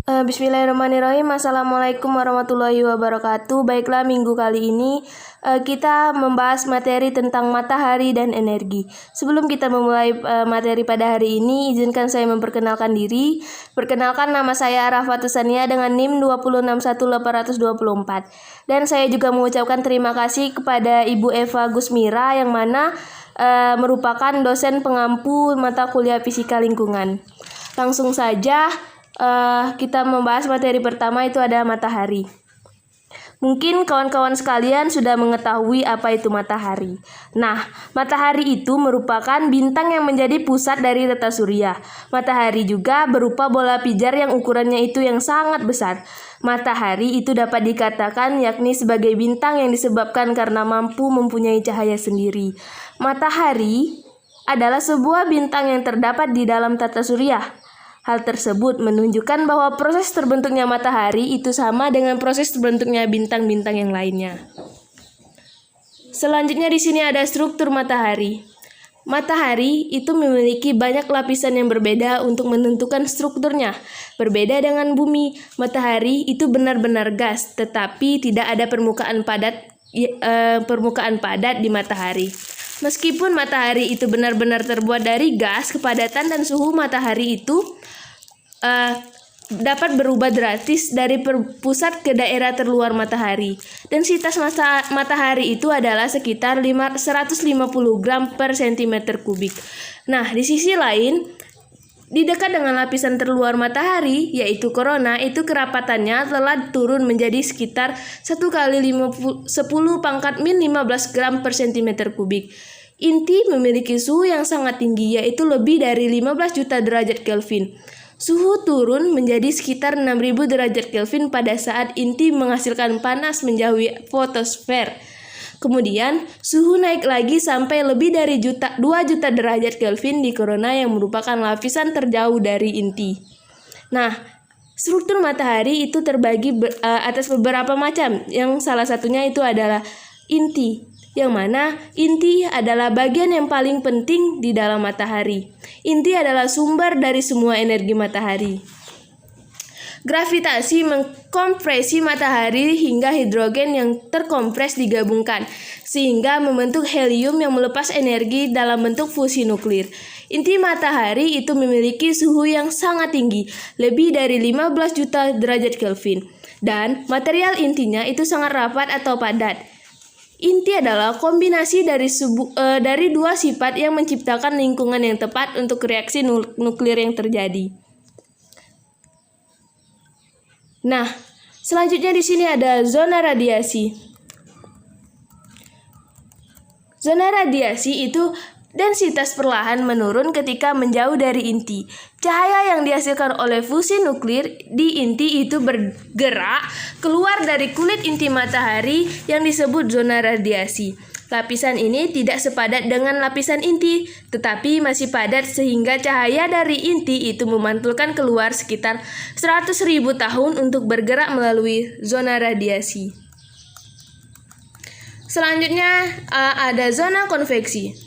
Bismillahirrahmanirrahim. Assalamualaikum warahmatullahi wabarakatuh. Baiklah, minggu kali ini kita membahas materi tentang matahari dan energi. Sebelum kita memulai materi pada hari ini, izinkan saya memperkenalkan diri. Perkenalkan, nama saya Rafatusania dengan NIM 2611824. Dan saya juga mengucapkan terima kasih kepada Ibu Eva Gusmira yang mana merupakan dosen pengampu mata kuliah fisika lingkungan. Langsung saja kita membahas materi pertama, itu ada matahari. Mungkin kawan-kawan sekalian sudah mengetahui apa itu matahari. Nah, matahari itu merupakan bintang yang menjadi pusat dari tata surya. Matahari juga berupa bola pijar yang ukurannya itu yang sangat besar. Matahari itu dapat dikatakan yakni sebagai bintang yang disebabkan karena mampu mempunyai cahaya sendiri. Matahari adalah sebuah bintang yang terdapat di dalam tata surya. Hal tersebut menunjukkan bahwa proses terbentuknya matahari itu sama dengan proses terbentuknya bintang-bintang yang lainnya. Selanjutnya di sini ada struktur matahari. Matahari itu memiliki banyak lapisan yang berbeda untuk menentukan strukturnya. Berbeda dengan bumi, matahari itu benar-benar gas, tetapi tidak ada permukaan padat di matahari. Meskipun matahari itu benar-benar terbuat dari gas, kepadatan dan suhu matahari itu dapat berubah drastis dari pusat ke daerah terluar matahari. Densitas matahari itu adalah sekitar 150 gram per cm kubik. Nah, di sisi lain, di dekat dengan lapisan terluar matahari, yaitu korona, itu kerapatannya telah turun menjadi sekitar 1 kali 10 pangkat min 15 gram per cm kubik. Inti memiliki suhu yang sangat tinggi, yaitu lebih dari 15 juta derajat Kelvin. Suhu turun menjadi sekitar 6.000 derajat Kelvin pada saat inti menghasilkan panas menjauhi fotosfer. Kemudian, suhu naik lagi sampai lebih dari 2 juta derajat Kelvin di korona yang merupakan lapisan terjauh dari inti. Nah, struktur matahari itu terbagi atas beberapa macam. Yang salah satunya itu adalah inti, yang mana inti adalah bagian yang paling penting di dalam matahari. Inti adalah sumber dari semua energi matahari. Gravitasi mengkompresi matahari hingga hidrogen yang terkompres digabungkan, sehingga membentuk helium yang melepas energi dalam bentuk fusi nuklir. Inti matahari itu memiliki suhu yang sangat tinggi, lebih dari 15 juta derajat Kelvin, dan material intinya itu sangat rapat atau padat. Inti adalah kombinasi dari dua sifat yang menciptakan lingkungan yang tepat untuk reaksi nuklir yang terjadi. Nah, selanjutnya di sini ada zona radiasi. Zona radiasi itu densitas perlahan menurun ketika menjauh dari inti. Cahaya yang dihasilkan oleh fusi nuklir di inti itu bergerak keluar dari kulit inti matahari yang disebut zona radiasi. Lapisan ini tidak sepadat dengan lapisan inti, tetapi masih padat sehingga cahaya dari inti itu memantulkan keluar sekitar 100.000 tahun untuk bergerak melalui zona radiasi. Selanjutnya ada zona konveksi.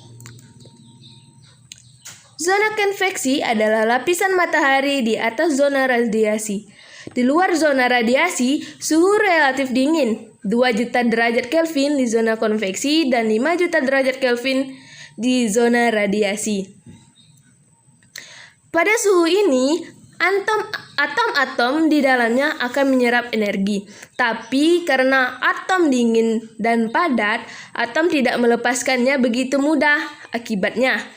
Zona konveksi adalah lapisan matahari di atas zona radiasi. Di luar zona radiasi, suhu relatif dingin, 2 juta derajat Kelvin di zona konveksi dan 5 juta derajat Kelvin di zona radiasi. Pada suhu ini, atom-atom di dalamnya akan menyerap energi. Tapi karena atom dingin dan padat, atom tidak melepaskannya begitu mudah. Akibatnya,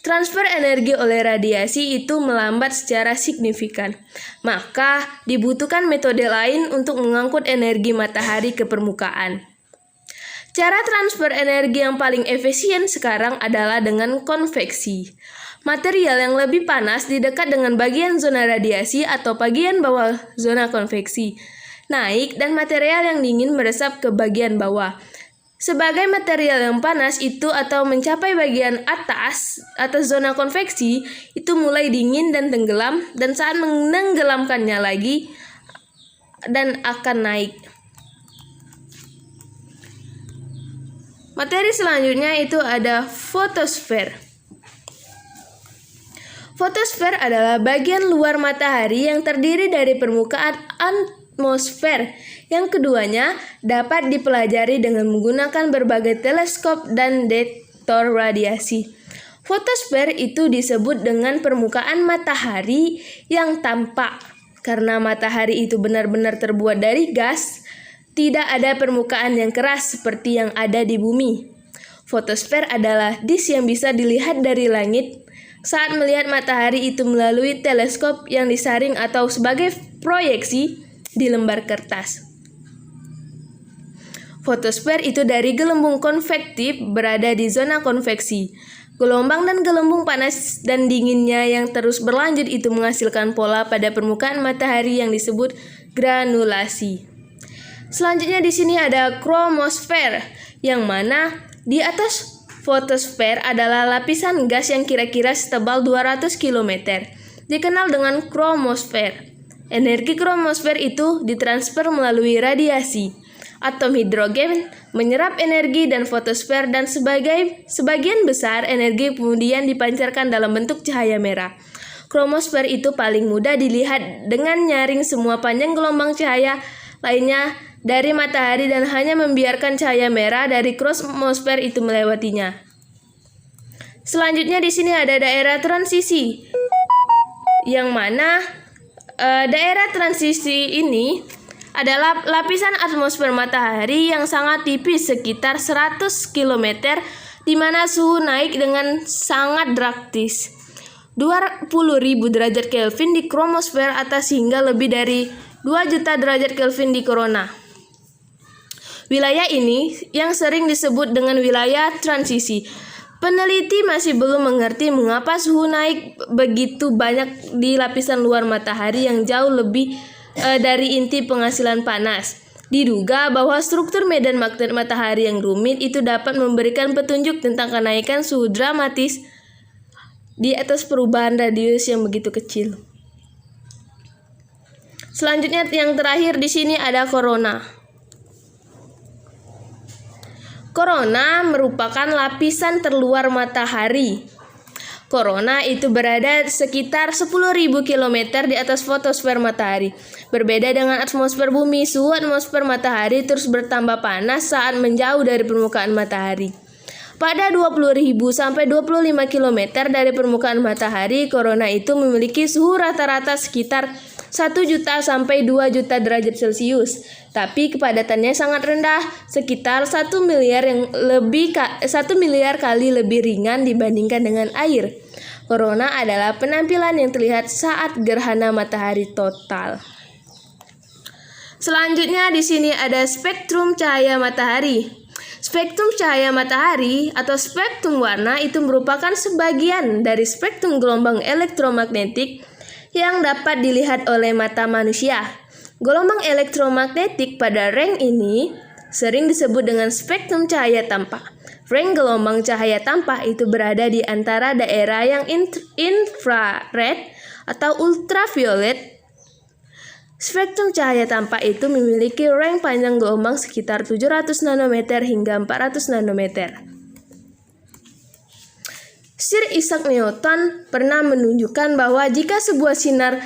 transfer energi oleh radiasi itu melambat secara signifikan. Maka dibutuhkan metode lain untuk mengangkut energi matahari ke permukaan. Cara transfer energi yang paling efisien sekarang adalah dengan konveksi. Material yang lebih panas di dekat dengan bagian zona radiasi atau bagian bawah zona konveksi naik dan material yang dingin meresap ke bagian bawah. Sebagai material yang panas itu atau mencapai bagian atas zona konveksi itu mulai dingin dan tenggelam, dan saat menenggelamkannya lagi dan akan naik. Materi selanjutnya itu ada fotosfer. Fotosfer adalah bagian luar matahari yang terdiri dari permukaan atmosfer. Yang keduanya dapat dipelajari dengan menggunakan berbagai teleskop dan detektor radiasi. Fotosfer itu disebut dengan permukaan matahari yang tampak. Karena matahari itu benar-benar terbuat dari gas, tidak ada permukaan yang keras seperti yang ada di bumi. Fotosfer adalah disk yang bisa dilihat dari langit saat melihat matahari itu melalui teleskop yang disaring atau sebagai proyeksi di lembar kertas. Fotosfer itu dari gelembung konvektif berada di zona konveksi. Gelombang dan gelembung panas dan dinginnya yang terus berlanjut itu menghasilkan pola pada permukaan matahari yang disebut granulasi. Selanjutnya di sini ada kromosfer, yang mana di atas fotosfer adalah lapisan gas yang kira-kira setebal 200 km, dikenal dengan kromosfer. Energi kromosfer itu ditransfer melalui radiasi. Atom hidrogen menyerap energi dan fotosfer dan sebagian besar energi kemudian dipancarkan dalam bentuk cahaya merah. Kromosfer itu paling mudah dilihat dengan nyaring semua panjang gelombang cahaya lainnya dari matahari dan hanya membiarkan cahaya merah dari kromosfer itu melewatinya. Selanjutnya di sini ada daerah transisi, yang mana daerah transisi ini adalah lapisan atmosfer matahari yang sangat tipis sekitar 100 km, di mana suhu naik dengan sangat drastis. 20.000 derajat Kelvin di kromosfer atas hingga lebih dari 2 juta derajat Kelvin di korona. Wilayah ini yang sering disebut dengan wilayah transisi. Peneliti masih belum mengerti mengapa suhu naik begitu banyak di lapisan luar matahari yang jauh lebih dari inti penghasilan panas. Diduga bahwa struktur medan magnet matahari yang rumit itu dapat memberikan petunjuk tentang kenaikan suhu dramatis di atas perubahan radius yang begitu kecil. Selanjutnya yang terakhir di sini ada korona. Korona merupakan lapisan terluar matahari. Korona itu berada sekitar 10.000 km di atas fotosfer matahari. Berbeda dengan atmosfer bumi, suhu atmosfer matahari terus bertambah panas saat menjauh dari permukaan matahari. Pada 20.000 sampai 25 km dari permukaan matahari, korona itu memiliki suhu rata-rata sekitar 1 juta sampai 2 juta derajat Celcius. Tapi kepadatannya sangat rendah, sekitar 1 miliar kali lebih ringan dibandingkan dengan air. Korona adalah penampilan yang terlihat saat gerhana matahari total. Selanjutnya di sini ada spektrum cahaya matahari. Spektrum cahaya matahari atau spektrum warna itu merupakan sebagian dari spektrum gelombang elektromagnetik yang dapat dilihat oleh mata manusia. Gelombang elektromagnetik pada range ini sering disebut dengan spektrum cahaya tampak. Range gelombang cahaya tampak itu berada di antara daerah yang infrared atau ultraviolet. Spektrum cahaya tampak itu memiliki range panjang gelombang sekitar 700 nanometer hingga 400 nanometer. Sir Isaac Newton pernah menunjukkan bahwa jika sebuah sinar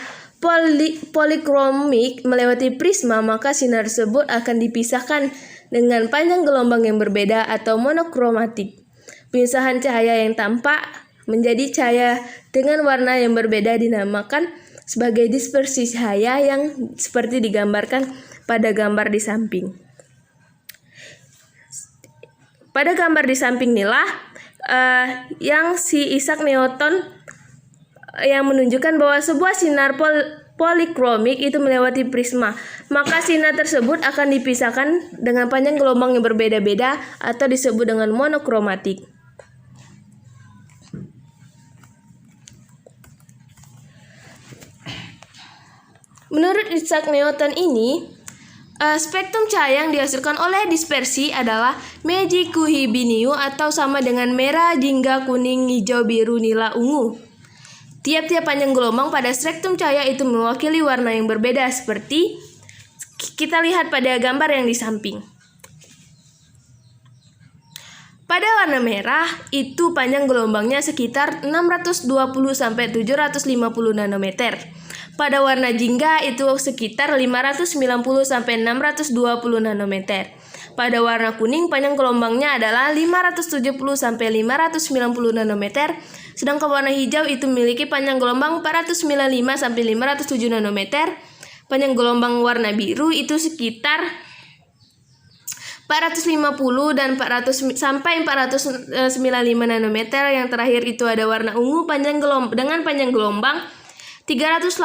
polikromik melewati prisma, maka sinar tersebut akan dipisahkan dengan panjang gelombang yang berbeda atau monokromatik. Pemisahan cahaya yang tampak menjadi cahaya dengan warna yang berbeda dinamakan sebagai dispersi cahaya yang seperti digambarkan pada gambar di samping. Pada gambar di samping inilah yang si Isaac Newton yang menunjukkan bahwa sebuah sinar polikromik itu melewati prisma, maka sinar tersebut akan dipisahkan dengan panjang gelombang yang berbeda-beda atau disebut dengan monokromatik. Menurut Isaac Newton ini, spektrum cahaya yang dihasilkan oleh dispersi adalah Meiji Kuhi Binyu atau sama dengan merah, jingga, kuning, hijau, biru, nila, ungu. Tiap-tiap panjang gelombang pada spektrum cahaya itu mewakili warna yang berbeda seperti kita lihat pada gambar yang di samping. Pada warna merah, itu panjang gelombangnya sekitar 620-750 nanometer. Pada warna jingga itu sekitar 590-620 nanometer. Pada warna kuning, panjang gelombangnya adalah 570-590 nanometer. Sedangkan warna hijau itu memiliki panjang gelombang 495-507 nanometer. Panjang gelombang warna biru itu sekitar 450 dan 400 sampai 495 nanometer. Yang terakhir itu ada warna ungu dengan panjang gelombang 380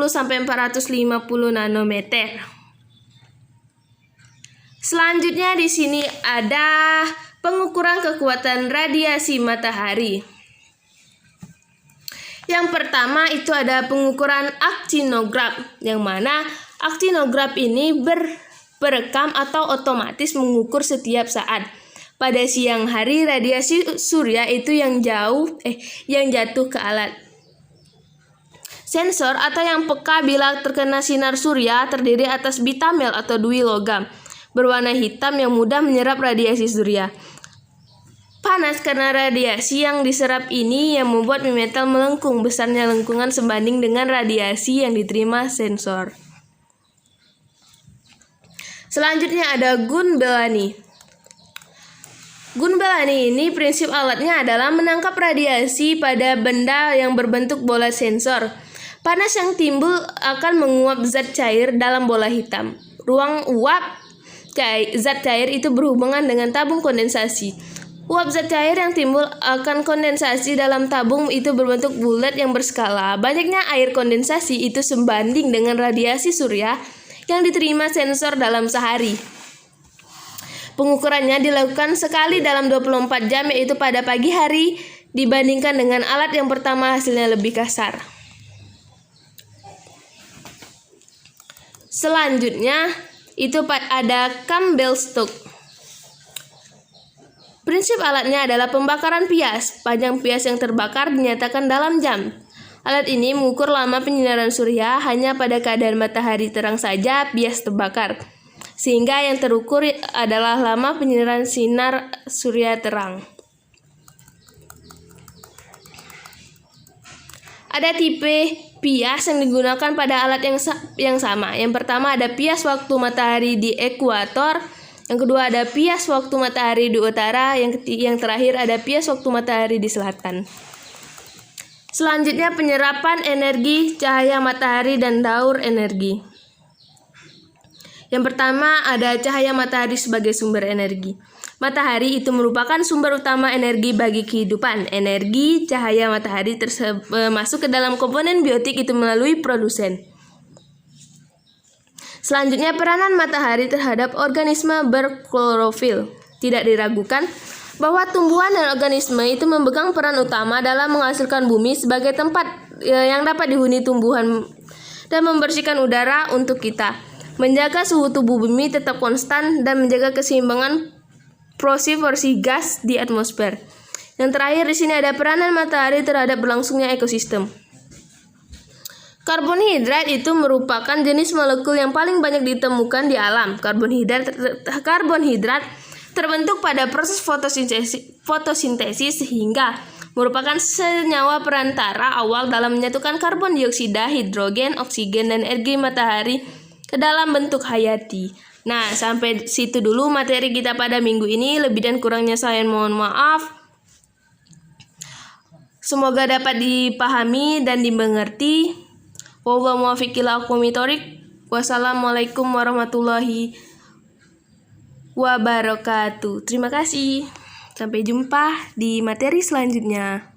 sampai 450 nanometer. Selanjutnya di sini ada pengukuran kekuatan radiasi matahari. Yang pertama itu ada pengukuran aktinograf, yang mana aktinograf ini berekam atau otomatis mengukur setiap saat. Pada siang hari, radiasi surya itu yang jatuh ke alat. Sensor atau yang peka bila terkena sinar surya terdiri atas bitamel atau dui logam berwarna hitam yang mudah menyerap radiasi surya. Panas karena radiasi yang diserap ini yang membuat metal melengkung. Besarnya lengkungan sebanding dengan radiasi yang diterima sensor. Selanjutnya ada Gun Bellani. Gun Bellani ini prinsip alatnya adalah menangkap radiasi pada benda yang berbentuk bola sensor. Panas yang timbul akan menguap zat cair dalam bola hitam. Ruang uap zat cair itu berhubungan dengan tabung kondensasi. Uap zat cair yang timbul akan kondensasi dalam tabung itu berbentuk bulat yang berskala. Banyaknya air kondensasi itu sebanding dengan radiasi surya yang diterima sensor dalam sehari. Pengukurannya dilakukan sekali dalam 24 jam, yaitu pada pagi hari, dibandingkan dengan alat yang pertama hasilnya lebih kasar. Selanjutnya itu ada Campbell-Stuck. Prinsip alatnya adalah pembakaran pias. Panjang pias yang terbakar dinyatakan dalam jam. Alat ini mengukur lama penyinaran surya. Hanya pada keadaan matahari terang saja pias terbakar, sehingga yang terukur adalah lama penyinaran sinar surya terang. Ada tipe pias yang digunakan pada alat yang sama. Yang pertama ada pias waktu matahari di ekuator. Yang kedua ada pias waktu matahari di utara. Yang terakhir ada pias waktu matahari di selatan. Selanjutnya penyerapan energi cahaya matahari dan daur energi. Yang pertama ada cahaya matahari sebagai sumber energi. Matahari itu merupakan sumber utama energi bagi kehidupan. Energi cahaya matahari masuk ke dalam komponen biotik itu melalui produsen. Selanjutnya peranan matahari terhadap organisme berklorofil. Tidak diragukan bahwa tumbuhan dan organisme itu memegang peran utama dalam menghasilkan bumi sebagai tempat yang dapat dihuni tumbuhan dan membersihkan udara untuk kita, menjaga suhu tubuh bumi tetap konstan dan menjaga keseimbangan porsi gas di atmosfer. Yang terakhir di sini ada peranan matahari terhadap berlangsungnya ekosistem. Karbonhidrat itu merupakan jenis molekul yang paling banyak ditemukan di alam. Karbonhidrat terbentuk pada proses fotosintesis sehingga merupakan senyawa perantara awal dalam menyatukan karbon dioksida, hidrogen, oksigen, dan energi matahari ke dalam bentuk hayati. Nah, sampai situ dulu materi kita pada minggu ini. Lebih dan kurangnya saya mohon maaf. Semoga dapat dipahami dan dimengerti. Wassalamualaikum warahmatullahi wabarakatuh. Terima kasih. Sampai jumpa di materi selanjutnya.